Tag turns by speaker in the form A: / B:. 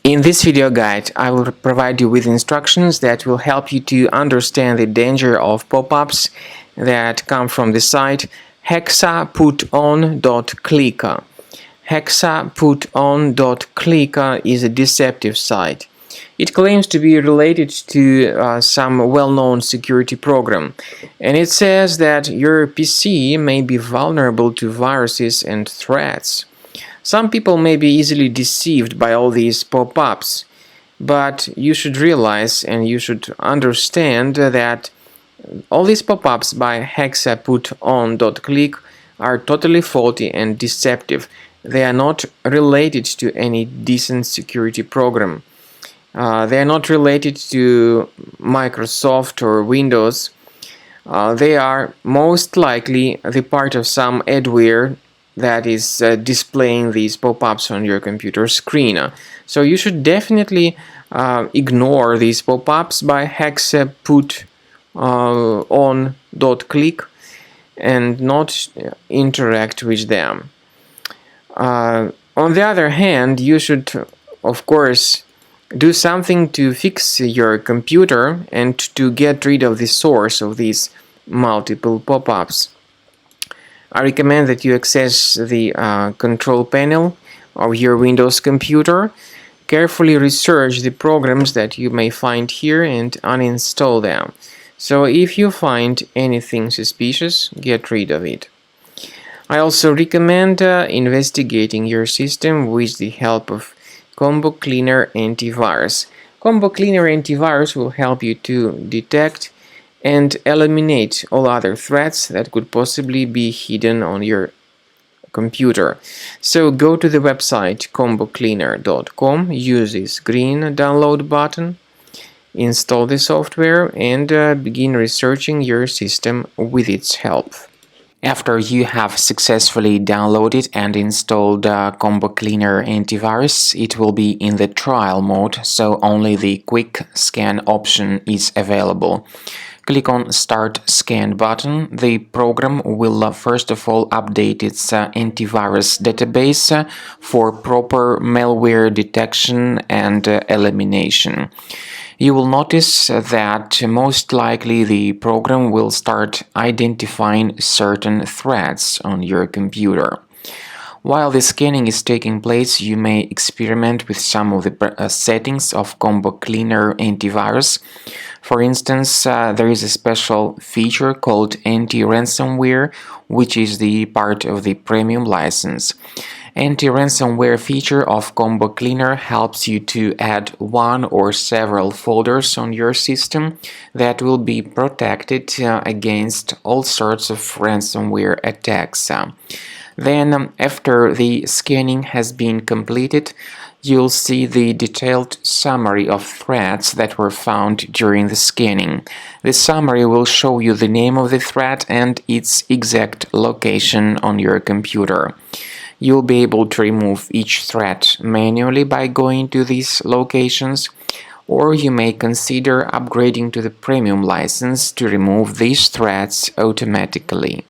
A: In this video guide, I will provide you with instructions that will help you to understand the danger of pop-ups that come from the site Hexaput0n.click. Hexaput0n.click is a deceptive site. It claims to be related to some well-known security program, and it says that your PC may be vulnerable to viruses and threats. Some people may be easily deceived by all these pop-ups, but you should realize and you should understand that all these pop-ups by Hexaput0n.click are totally faulty and deceptive. They are not related to any decent security program. They are not related to Microsoft or Windows. They are most likely the part of some adware that is displaying these pop-ups on your computer screen. So you should definitely ignore these pop-ups by Hexaput0n.click and not interact with them. On the other hand, you should, of course, do something to fix your computer and to get rid of the source of these multiple pop-ups. I recommend that you access the control panel of your Windows computer, carefully research the programs that you may find here and uninstall them. So if you find anything suspicious, get rid of it. I also recommend investigating your system with the help of Combo Cleaner Antivirus. Combo Cleaner Antivirus will help you to detect and eliminate all other threats that could possibly be hidden on your computer. So go to the website combocleaner.com, use this green download button, install the software, and begin researching your system with its help. After you have successfully downloaded and installed Combo Cleaner Antivirus, it will be in the trial mode, so only the quick scan option is available. Click on Start Scan button. The program will first of all update its antivirus database for proper malware detection and elimination. You will notice that most likely the program will start identifying certain threats on your computer. While the scanning is taking place, you may experiment with some of the settings of Combo Cleaner Antivirus. For instance, there is a special feature called anti-ransomware, which is the part of the premium license. Anti-ransomware feature of Combo Cleaner helps you to add one or several folders on your system that will be protected against all sorts of ransomware attacks. Then, after the scanning has been completed, you'll see the detailed summary of threats that were found during the scanning. The summary will show you the name of the threat and its exact location on your computer. You'll be able to remove each threat manually by going to these locations, or you may consider upgrading to the premium license to remove these threats automatically.